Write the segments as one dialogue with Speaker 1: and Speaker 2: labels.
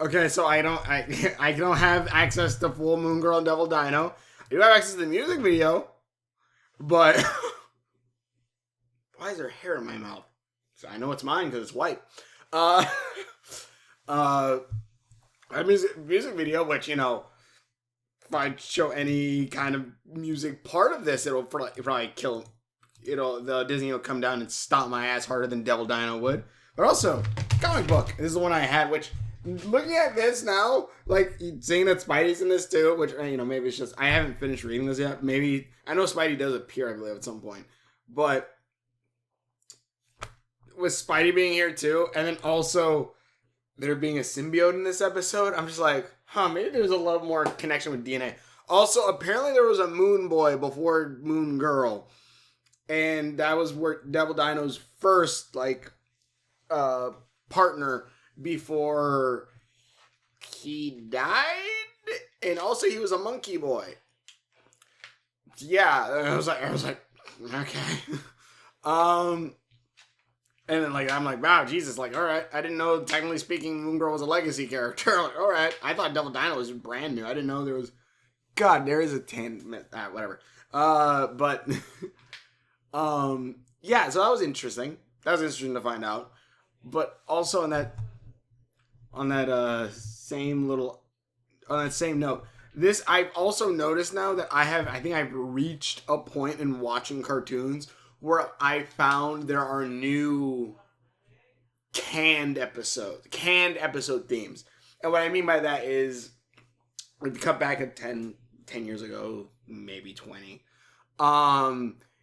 Speaker 1: Okay, so I don't have access to full Moon Girl and Devil Dino. I do have access to the music video, but why is there hair in my mouth? So I know it's mine because it's white. A music video, which, you know, if I show any kind of music part of this, it'll probably kill. The Disney will come down and stomp my ass harder than Devil Dino would. But also, comic book. This is the one I had, which, looking at this now, like, saying that Spidey's in this too, which, maybe it's just, I haven't finished reading this yet. Maybe, I know Spidey does appear, I believe, at some point. But, with Spidey being here too, and then also there being a symbiote in this episode, I'm just like, maybe there's a little more connection with DNA. Also, apparently there was a Moon Boy before Moon Girl. And that was where Devil Dino's first, partner before he died. And also he was a monkey boy. Yeah, I was like, okay. And then, I'm like, wow, Jesus, all right. I didn't know, technically speaking, Moon Girl was a legacy character. All right. I thought Devil Dino was brand new. I didn't know there was... God, there is a 10... whatever. Yeah, so that was interesting. That was interesting to find out. But also on that same note, I've also noticed now that I think I've reached a point in watching cartoons where I found there are new canned episode themes. And what I mean by that is, we cut back at 10 years ago, maybe 20.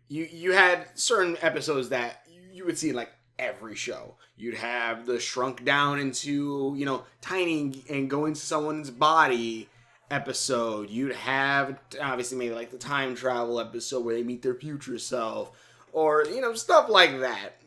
Speaker 1: You had certain episodes that you would see in every show. You'd have the shrunk down into, tiny and go into someone's body episode. You'd have, obviously, maybe the time travel episode where they meet their future self. Or, stuff like that.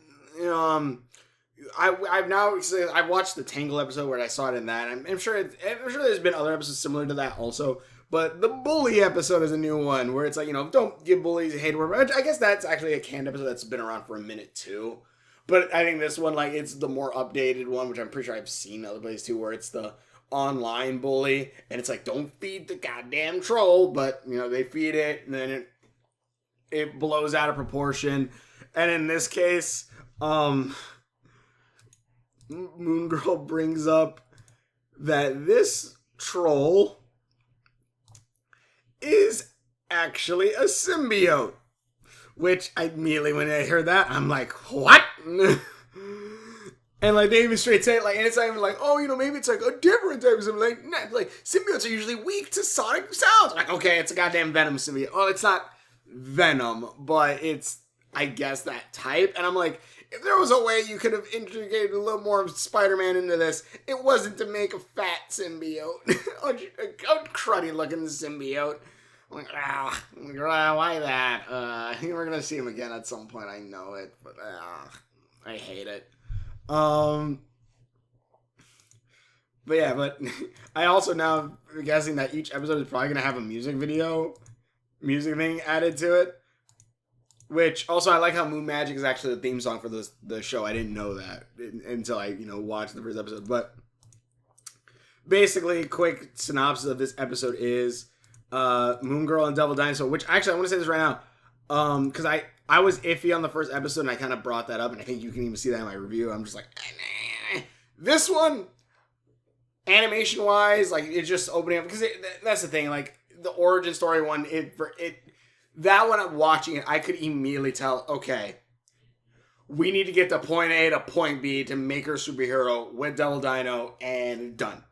Speaker 1: I've watched the Tangle episode where I saw it in that. I'm sure there's been other episodes similar to that also. But the bully episode is a new one where it's don't give bullies hate or whatever. I guess that's actually a canned episode that's been around for a minute too. But I think this one, it's the more updated one, which I'm pretty sure I've seen other places too, where it's the online bully. And it's don't feed the goddamn troll. But, they feed it and then it blows out of proportion. And in this case, Moon Girl brings up that this troll is actually a symbiote. Which, immediately when I heard that, I'm like, what? And they even straight say it, and it's not even maybe it's a different type of symbiote. Symbiotes are usually weak to sonic sounds. Okay, it's a goddamn Venom symbiote. Oh, it's not Venom, but it's, I guess, that type. And I'm like, if there was a way you could have integrated a little more of Spider-Man into this, it wasn't to make a fat symbiote. a cruddy looking symbiote. I'm like, why that? I think we're gonna see him again at some point. I know it, but I hate it. But I also now am guessing that each episode is probably gonna have a music thing added to it. Which, also, I like how Moon Magic is actually the theme song for the show. I didn't know that until I, watched the first episode. But basically, quick synopsis of this episode is Moon Girl and Devil Dinosaur. Which, actually, I want to say this right now. Because I was iffy on the first episode, and I kind of brought that up. And I think you can even see that in my review. I'm just like, nah. This one, animation-wise, it's just opening up. Because that's the thing. The origin story one, that when I'm watching it, I could immediately tell, okay, we need to get to point A to point B to make her superhero with Devil Dino, and done.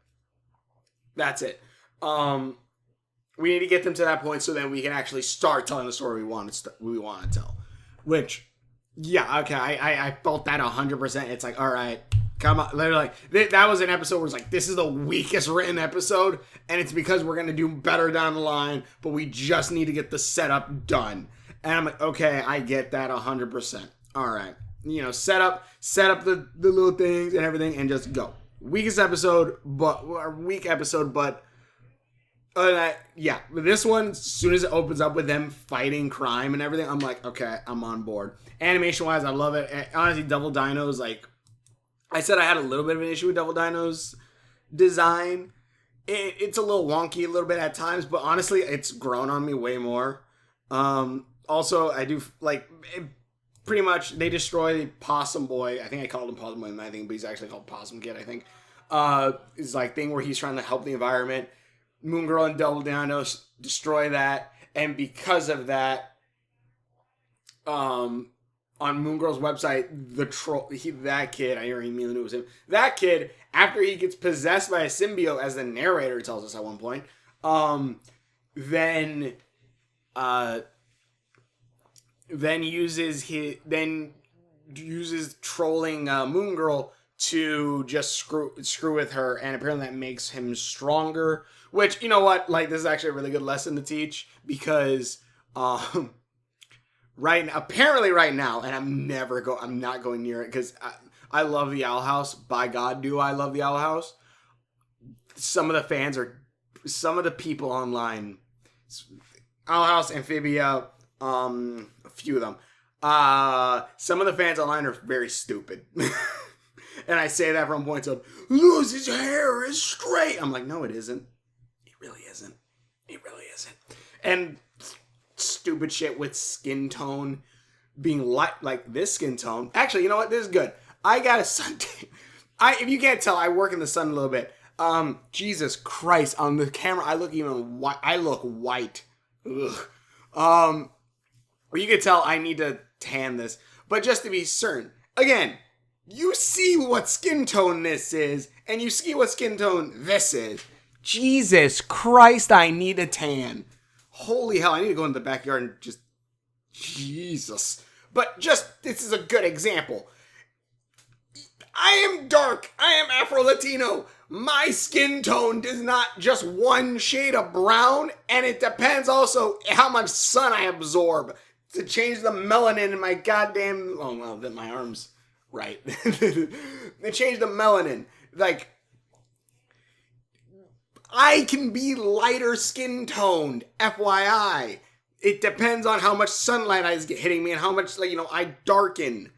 Speaker 1: That's it. We need to get them to that point so then we can actually start telling the story we want to tell. Which, yeah, okay, I felt that 100%. It's all right, come on. Literally, that was an episode where it's this is the weakest written episode, and it's because we're going to do better down the line, but we just need to get the setup done. And I'm like, okay, I get that 100%. All right. Set up the little things and everything and just go. Weak episode, but other than that, yeah. This one, as soon as it opens up with them fighting crime and everything, I'm like, okay, I'm on board. Animation-wise, I love it. And honestly, Devil Dino's, I said I had a little bit of an issue with Devil Dino's design, it's a little wonky a little bit at times, but honestly, it's grown on me way more. Also, I do like pretty much they destroy the Possum Boy. I think I called him Possum Boy in my thing, but he's actually called Possum Kid. I think is like thing where he's trying to help the environment. Moon Girl and Double Dinos destroy that, and because of that, on Moon Girl's website, the troll, that kid, I already knew it was him. That kid, after he gets possessed by a symbiote, as the narrator tells us at one point, then uses trolling Moon Girl to just screw with her, and apparently that makes him stronger. Which, you know what, like, this is actually a really good lesson to teach, because right now, and I'm not going near it, because I love the Owl House. By God, do I love the Owl House. Some of the people online, Owl House, Amphibia, a few of them, some of the fans online are very stupid. And I say that from points of, Luz's hair is straight. I'm like, no, it isn't. It really isn't. It really isn't. And stupid shit with skin tone being like this skin tone. Actually, you know what? This is good. I got a sun. If you can't tell, I work in the sun a little bit. Jesus Christ, on the camera, I look even white. I look white. Ugh. Or you can tell I need to tan this. But just to be certain, again, you see what skin tone this is, and you see what skin tone this is. Jesus Christ, I need a tan. Holy hell, I need to go into the backyard and just... Jesus. But just, this is a good example. I am dark. I am Afro-Latino. My skin tone does not just one shade of brown, and it depends also how much sun I absorb to change the melanin in my goddamn... Oh, well, then my arm's right. They changed the melanin. Like, I can be lighter skin toned, FYI. It depends on how much sunlight is hitting me and how much, like, I darken.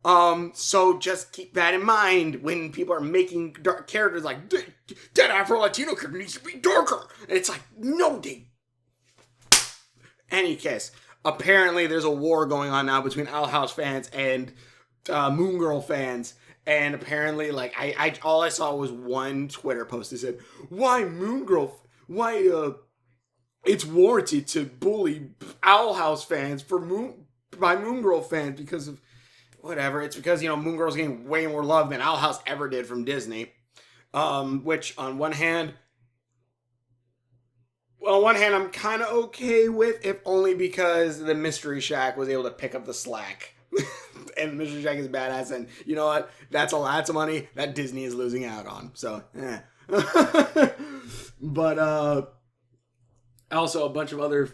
Speaker 1: So just keep that in mind when people are making dark characters like, that Afro-Latino character needs to be darker. And it's like, no, they... Any case, apparently there's a war going on now between Owl House fans and Moon Girl fans. And apparently, like, I all I saw was one Twitter post that said, why Moon Girl, it's warranted to bully Owl House fans by Moon Girl fans because of whatever. It's because, Moon Girl's getting way more love than Owl House ever did from Disney. Which, on one hand, I'm kind of okay with, if only because the Mystery Shack was able to pick up the slack. And Mystery Shack is badass, and you know what? That's a lot of money that Disney is losing out on. So, But, also a bunch of other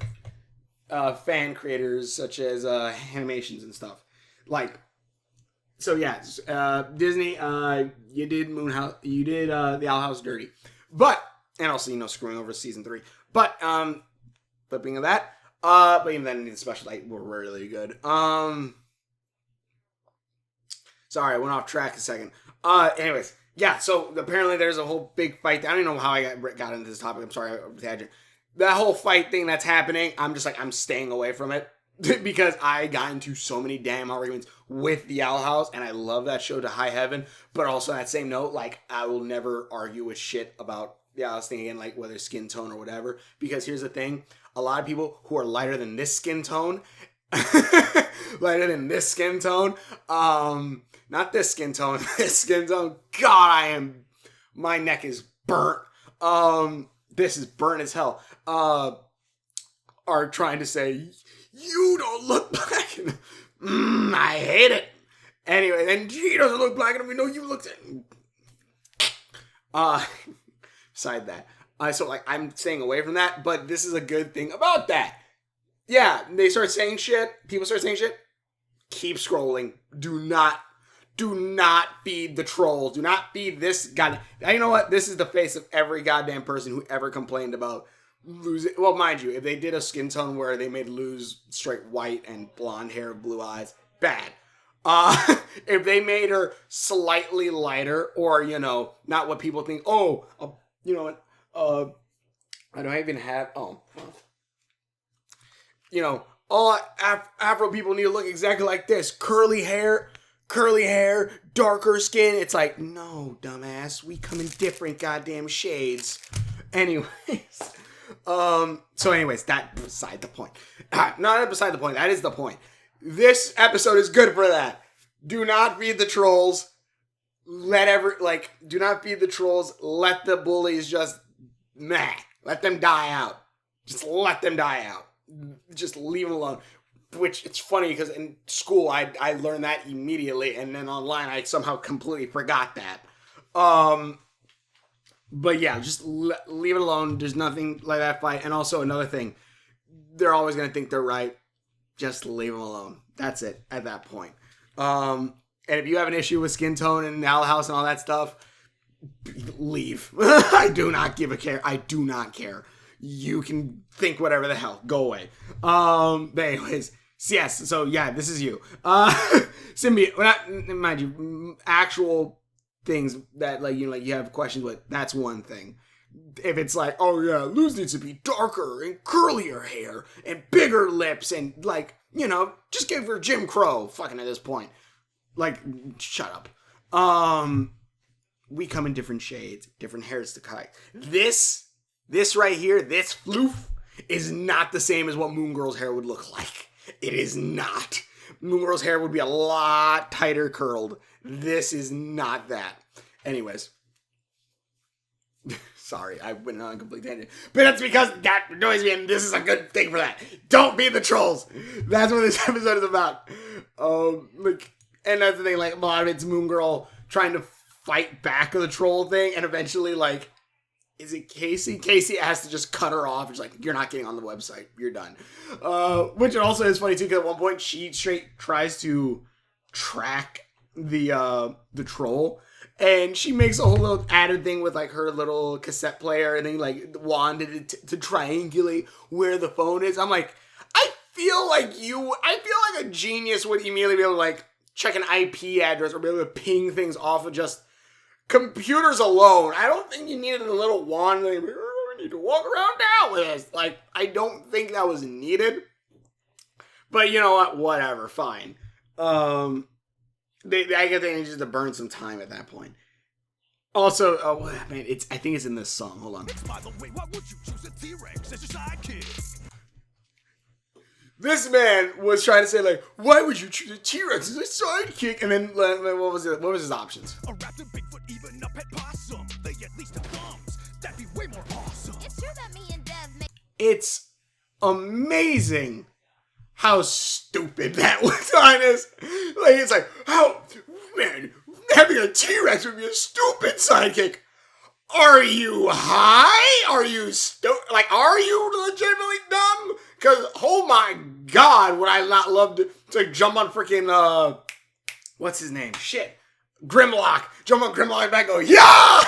Speaker 1: fan creators, such as animations and stuff. Like, so yeah, Disney, you did the Owl House dirty. But, and also, screwing over season 3. But, flipping of that, but even then, the special light were really good. Sorry, I went off track a second. Anyways, yeah, so apparently there's a whole big fight. I don't even know how I got into this topic. I'm sorry, tangent. That whole fight thing that's happening, I'm just like, I'm staying away from it. Because I got into so many damn arguments with the Owl House, and I love that show to high heaven. But also, on that same note, like, I will never argue with shit about the Owl House thing again, like, whether skin tone or whatever. Because here's the thing, a lot of people who are lighter than this skin tone, not this skin tone, this skin tone, God, my neck is burnt. This is burnt as hell. Are trying to say, you don't look black enough. I hate it. Anyway, and he doesn't look black enough. We know you looked at. Beside that, so like I'm staying away from that. But this is a good thing about that. Yeah, they start saying shit. People start saying shit. Keep scrolling. Do not feed the trolls. Do not feed this guy. You know what? This is the face of every goddamn person who ever complained about losing. Well, mind you, if they did a skin tone where they made Luz straight white and blonde hair, blue eyes, bad. If they made her slightly lighter, or not what people think. Oh, you know what? I don't even have. All Afro people need to look exactly like this: curly hair, darker skin. It's like, no, dumbass, we come in different goddamn shades. Anyways, that beside the point. Not beside the point. That is the point. This episode is good for that. Do not feed the trolls. Do not feed the trolls. Let the bullies just, let them die out. Just let them die out. Just leave them alone. Which, it's funny because in school I learned that immediately, and then online I somehow completely forgot that. But yeah, just leave it alone. There's nothing like that fight. And also another thing, they're always going to think they're right. Just leave them alone. That's it at that point. And if you have an issue with skin tone and Owl House and all that stuff, leave. I do not give a care. I do not care. You can think whatever the hell. Go away. But anyways, yes. So yeah, this is you. Symbiote. Well, not, mind you, actual things that you have questions with. That's one thing. If it's like, oh yeah, Luz needs to be darker and curlier hair and bigger lips and just give her Jim Crow. Fucking at this point, shut up. We come in different shades, different hairs to cut. This right here, this floof is not the same as what Moon Girl's hair would look like. It is not. Moon Girl's hair would be a lot tighter curled. This is not that. Anyways. Sorry, I went on a complete tangent. But that's because that annoys me, and this is a good thing for that. Don't be the trolls. That's what this episode is about. And that's the thing, a lot of it's Moon Girl trying to fight back the troll thing, and eventually, is it Casey? Casey has to just cut her off. It's like, you're not getting on the website. You're done. Which also is funny, too, because at one point, she straight tries to track the troll. And she makes a whole little added thing with, her little cassette player. And then, wanted to triangulate where the phone is. I'm like, I feel like a genius would immediately be able to, check an IP address or be able to ping things off of just computers alone. I don't think you needed a little wand. We need to walk around now with this. I don't think that was needed. But you know what? Whatever. Fine. I guess they needed to burn some time at that point. Also, I think it's in this song. Hold on. By the way, why would you choose a T-Rex as your sidekick? This man was trying to say, why would you choose a T-Rex as a sidekick? And then, what was it? What was his options? A raptor, Bigfoot, even a pet possum. They at least have thumbs. That'd be way more awesome. It's true that me and Dev make... It's amazing how stupid that line is. It's how, man, having a T-Rex would be a stupid sidekick. Are you high? Are you are you legitimately dumb? Because, oh my god, would I not love to jump on freaking, what's his name? Shit. Grimlock. Jump on Grimlock back and go, yeah!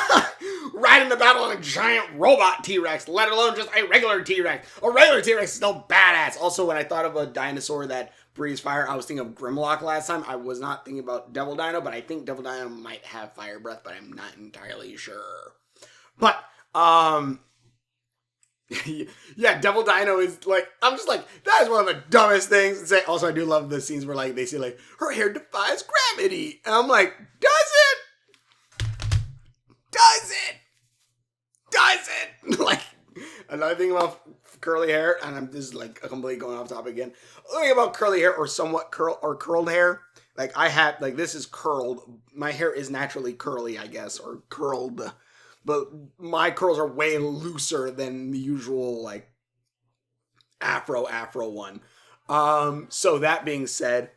Speaker 1: Right in the battle on a giant robot T-Rex, let alone just a regular T-Rex. A regular T-Rex is still badass. Also, when I thought of a dinosaur that breathes fire, I was thinking of Grimlock last time. I was not thinking about Devil Dino, but I think Devil Dino might have fire breath, but I'm not entirely sure. But, yeah, Devil Dino is I'm just that is one of the dumbest things to say. Also, I do love the scenes where they say her hair defies gravity. And I'm like, does it? Does it? Does it? Another thing about curly hair, and I'm just completely going off topic again. Another thing about curly hair or somewhat curled hair. I have, this is curled. My hair is naturally curly, I guess, or curled. But my curls are way looser than the usual, afro one. So that being said,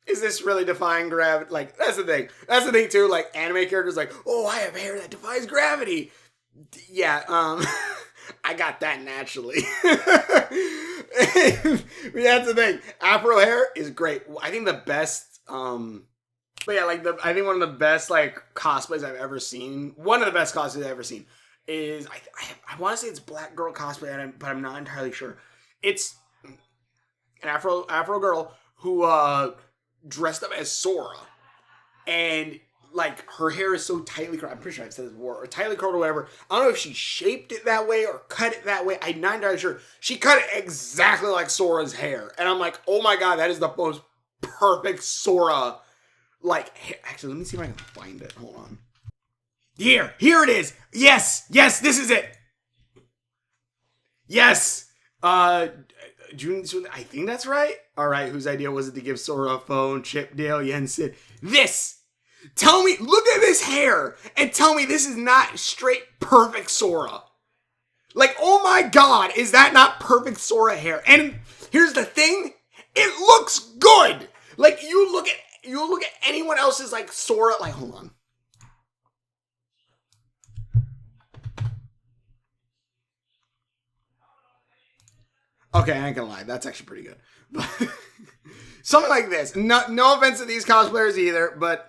Speaker 1: is this really defying gravity? That's the thing. That's the thing, too. Anime characters oh, I have hair that defies gravity. Yeah, I got that naturally. But that's the thing. Afro hair is great. I think the best, but yeah, I think one of the best, cosplays I've ever seen, one of the best cosplays I've ever seen is, I want to say it's Black Girl cosplay, but I'm not entirely sure. It's an Afro girl who dressed up as Sora, and like her hair is so tightly curled. I'm pretty sure I've said this before, or tightly curled or whatever. I don't know if she shaped it that way or cut it that way. I'm not entirely sure. She cut it exactly like Sora's hair, and I'm like, oh my god, that is the most perfect Sora. Like, actually, let me see if I can find it. Hold on. Here it is. Yes, this is it. Yes. June, I think that's right. All right, whose idea was it to give Sora a phone? Chip, Dale, Jensen. This. Tell me, look at this hair, and tell me this is not straight perfect Sora. Like, oh my god, is that not perfect Sora hair? And here's the thing, it looks good. Like, you look at anyone else's like Sora. Like, hold on. Okay, I ain't gonna lie. That's actually pretty good. But something like this. No offense to these cosplayers either, but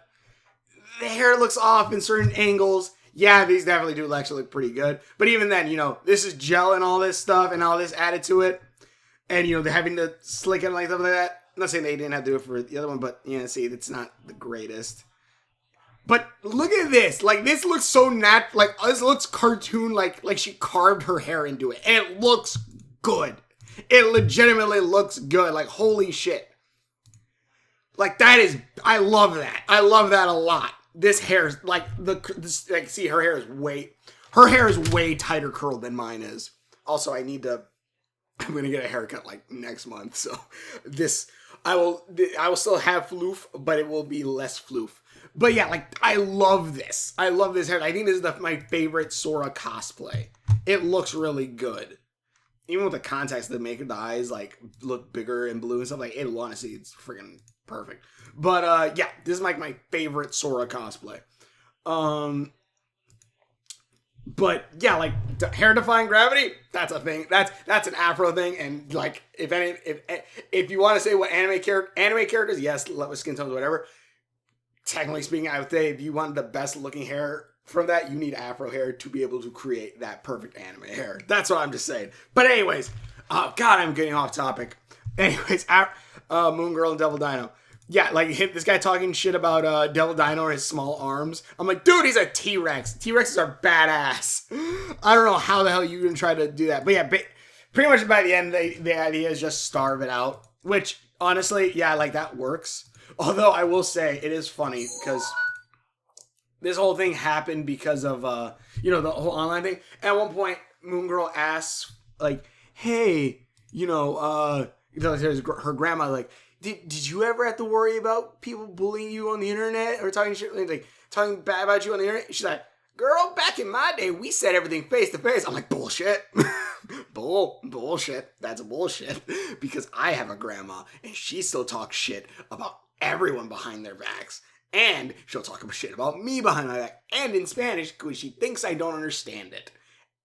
Speaker 1: the hair looks off in certain angles. Yeah, these definitely do actually look pretty good. But even then, you know, this is gel and all this stuff and all this added to it. And, you know, they're having to slick it and like stuff like that. I'm not saying they didn't have to do it for the other one, but, yeah, see, it's not the greatest. But look at this. Like, this looks so natural. Like, this looks cartoon, like she carved her hair into it. And it looks good. It legitimately looks good. Like, holy shit. Like, that is, I love that. I love that a lot. This hair's, like, see, her hair is way tighter curled than mine is. Also, I'm gonna get a haircut, like, next month, so I will still have floof, but it will be less floof. But yeah, like, I love this. I love this hair. I think this is my favorite Sora cosplay. It looks really good. Even with the contacts that make the eyes, like, look bigger and blue and stuff, like, honestly, it's freaking perfect. But, yeah, this is, like, my favorite Sora cosplay. But, yeah, like, hair-defying gravity, that's a thing. That's an Afro thing, and, like, if you want to say what anime characters, yes, love with skin tones, whatever, technically speaking, I would say if you want the best-looking hair from that, you need Afro hair to be able to create that perfect anime hair. That's what I'm just saying. But anyways, oh god, I'm getting off topic. Anyways, Moon Girl and Devil Dino. Yeah, like this guy talking shit about Devil Dino and his small arms. I'm like, dude, he's a T-Rex. T-Rexes are badass. I don't know how the hell you can try to do that. But yeah, pretty much by the end, the idea is just starve it out. Which, honestly, yeah, like that works. Although I will say, it is funny because this whole thing happened because of, you know, the whole online thing. At one point, Moon Girl asks, like, hey, you know, her grandma, like, did you ever have to worry about people bullying you on the internet or talking shit, like, talking bad about you on the internet? She's like, girl, back in my day, we said everything face to face. I'm like, bullshit. Bullshit. That's bullshit. Because I have a grandma and she still talks shit about everyone behind their backs. And she'll talk about shit about me behind my back. And in Spanish, because she thinks I don't understand it.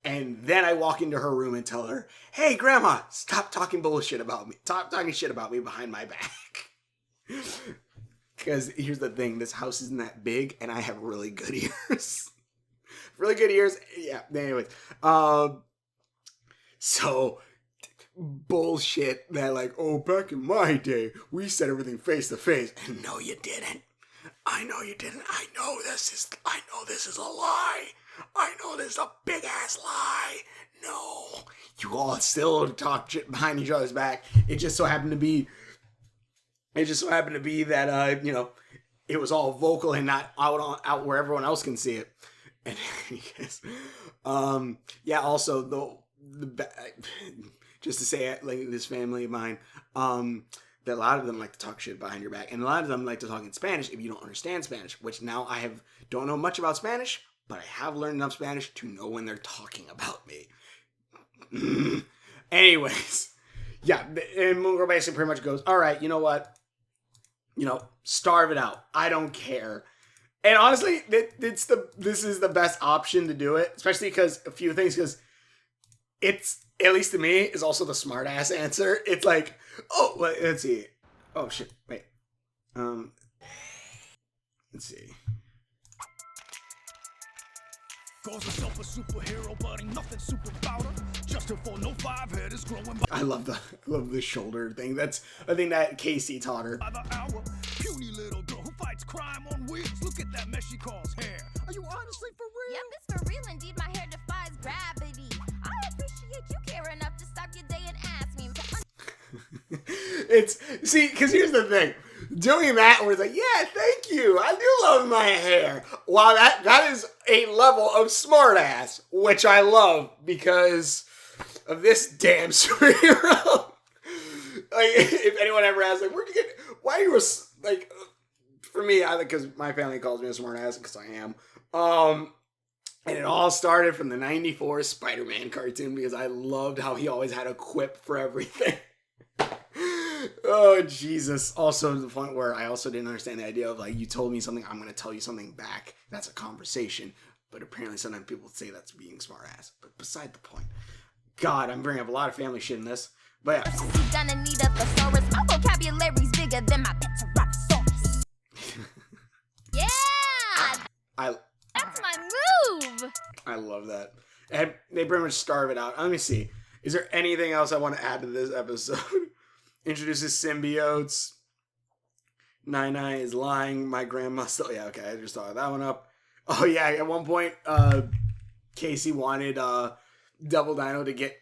Speaker 1: And then I walk into her room and tell her, hey, grandma, stop talking bullshit about me. Stop talking shit about me behind my back. Because here's the thing. This house isn't that big, and I have really good ears. Really good ears. Yeah, anyways. So, bullshit that like, oh, back in my day, we said everything face to face. And no, you didn't. I know you didn't. I know this is a lie. I know this is a big ass lie. No. You all still talk shit behind each other's back. It just so happened to be that you know, it was all vocal and not out where everyone else can see it. And yeah, also the just to say it, like this family of mine, that a lot of them like to talk shit behind your back, and a lot of them like to talk in Spanish if you don't understand Spanish, which now don't know much about Spanish, but I have learned enough Spanish to know when they're talking about me. Anyways, yeah, and Moon Girl basically pretty much goes, all right, you know what? You know, starve it out. I don't care. And honestly, this is the best option to do it, especially because a few things, because it's, at least to me, is also the smart ass answer. It's like, oh, let's see. Oh shit, wait. Let's see.
Speaker 2: Calls herself a superhero, but ain't nothing super about her. Just her 405 head is growing
Speaker 1: I love the shoulder thing. That's a thing that Casey taught her.
Speaker 2: by the hour. Puny little girl who fights crime on wheels. Look at that mess she calls hair. Are you honestly for real?
Speaker 3: Yep, it's for real indeed. My hair defies gravity. I appreciate you care enough to stop your day and ask me.
Speaker 1: Because here's the thing. Doing that where it's like, yeah, thank you. I do love my hair. Wow, that is a level of smartass, which I love because of this damn superhero. Like, if anyone ever asks, like, where'd you get, why you were, like, for me, because my family calls me a smartass, because I am. And it all started from the 94 Spider-Man cartoon because I loved how he always had a quip for everything. Oh, Jesus. Also, to the point where I also didn't understand the idea of, like, you told me something, I'm going to tell you something back. That's a conversation. But apparently sometimes people say that's being smart ass. But beside the point. God, I'm bringing up a lot of family shit in this. But yeah.
Speaker 3: You're gonna need a thesaurus. My vocabulary's bigger than my Tyrannosaurus. Yeah! That's my move!
Speaker 1: I love that. And they pretty much starve it out. Let me see. Is there anything else I want to add to this episode? Introduces symbiotes. Nine is lying. My grandma still... Yeah, okay. I just thought of that one up. Oh, yeah. At one point, Casey wanted Double Dino to get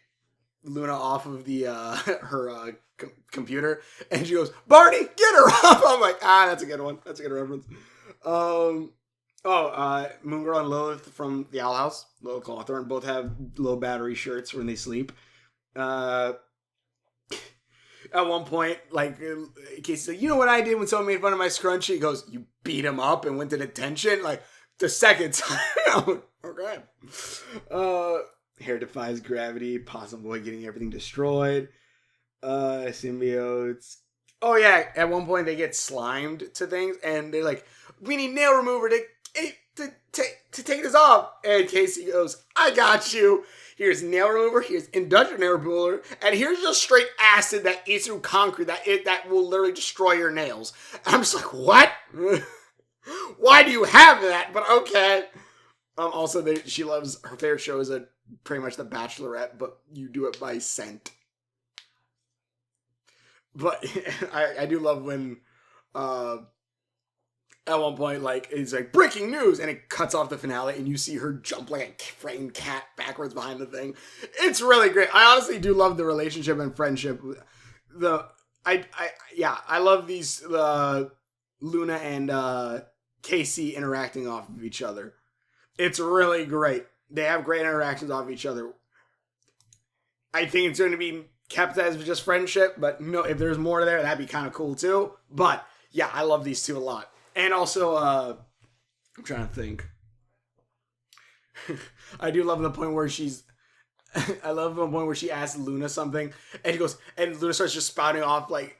Speaker 1: Luna off of the her computer. And she goes, Barney, get her off! I'm like, that's a good one. That's a good reference. Moon Girl and Lilith from the Owl House, Lilith Cawthorn, both have low battery shirts when they sleep. At one point, like, Casey's like, you know what I did when someone made fun of my scrunchie? He goes, you beat him up and went to detention? Like, the second time. Okay. Hair defies gravity. Possum Boy getting everything destroyed. Symbiotes. Oh, yeah. At one point, they get slimed to things, and they're like, we need nail remover to take this off. And Casey goes, I got you. Here's nail remover. Here's industrial nail remover. And here's just straight acid that eats through concrete that will literally destroy your nails. And I'm just like, what? Why do you have that? But okay. Also, she loves, her favorite show is pretty much The Bachelorette, but you do it by scent. But I do love when at one point, like, it's like, breaking news, and it cuts off the finale, and you see her jump like a frightened cat backwards behind the thing. It's really great. I honestly do love the relationship and friendship. I love these Luna and Casey interacting off of each other. It's really great. They have great interactions off each other. I think it's going to be kept as just friendship, but no, if there's more there, that'd be kind of cool too. But yeah, I love these two a lot. And also, I'm trying to think. I do love the point where I love the point where she asks Luna something, and she goes, and Luna starts just spouting off like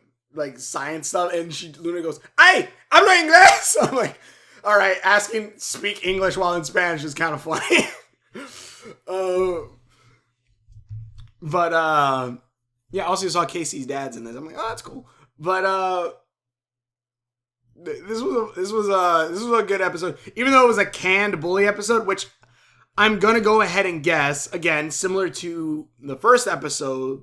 Speaker 1: science stuff, and Luna goes, "Hey, hablo inglés." I'm like, all right, speak English while in Spanish is kind of funny. Yeah, also you saw Casey's dad's in this. I'm like, oh, that's cool. But this was a good episode, even though it was a canned bully episode, which I'm gonna go ahead and guess again, similar to the first episodes,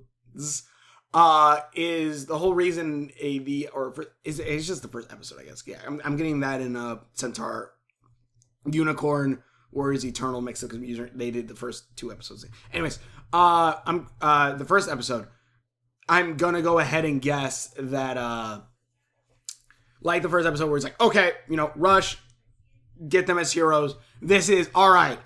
Speaker 1: is the whole reason it's just the first episode, I guess. Yeah, I'm getting that in Centaur, Unicorn, Warriors Eternal mix up because they did the first two episodes. Anyways, the first episode, I'm gonna go ahead and guess that like the first episode where it's like, okay, Rush, get them as heroes. This is, all right,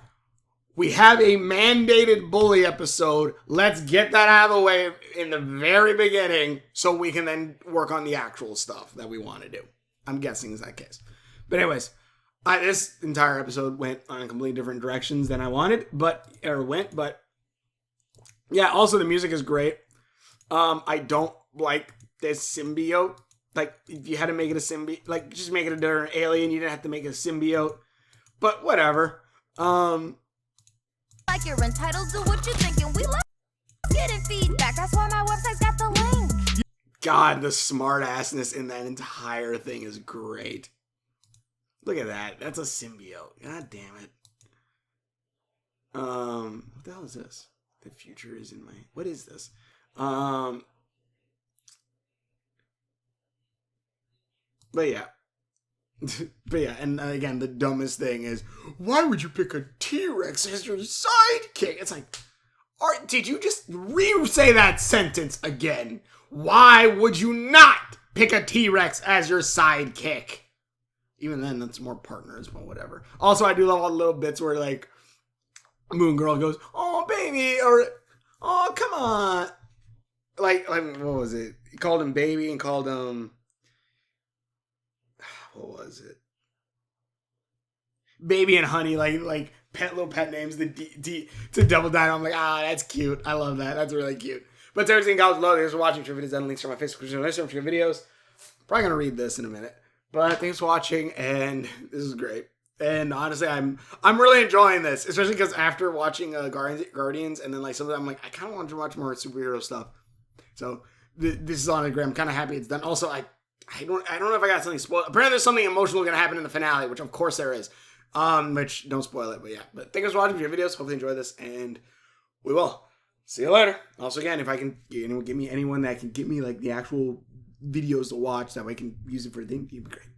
Speaker 1: we have a mandated bully episode. Let's get that out of the way in the very beginning so we can then work on the actual stuff that we want to do. I'm guessing is that case. But anyways, this entire episode went on completely different directions than I wanted, but yeah, also the music is great. I don't like this symbiote. Like, if you had to make it a symbiote, like, just make it a different alien. You didn't have to make it a symbiote. But whatever.
Speaker 3: Like you're entitled to what you're thinking. We love getting feedback. That's why my website's got the link.
Speaker 1: God, the smart-assness in that entire thing is great. Look at that. That's a symbiote. God damn it. hell is this? The future is in my... What is this? But yeah. But yeah, and again, the dumbest thing is, why would you pick a T-Rex as your sidekick? It's like, did you just re-say that sentence again? Why would you not pick a T-Rex as your sidekick? Even then, that's more partners, but whatever. Also, I do love all the little bits where, like, Moon Girl goes, oh, baby, or, oh, come on. Like, what was it? He called him baby and called him... What was it? Baby and Honey, like little pet names. To Double Dino. I'm like, that's cute. I love that. That's really cute. But to everything guys below, thanks for watching. If videos, links to my Facebook, Instagram, for videos. Probably gonna read this in a minute. But thanks for watching, and this is great. And honestly, I'm really enjoying this, especially because after watching Guardians, and then like some of them, I'm like, I kind of want to watch more superhero stuff. So this is on the gram. I'm kind of happy it's done. Also, I don't know if I got something spoiled. Apparently there's something emotional going to happen in the finale, which of course there is. Which, don't spoil it, but yeah. But thanks for watching your videos. Hopefully you enjoy this, and we will. See you later. Also, again, if I can give me anyone that can get me like the actual videos to watch, that way I can use it for a thing, it'd be great.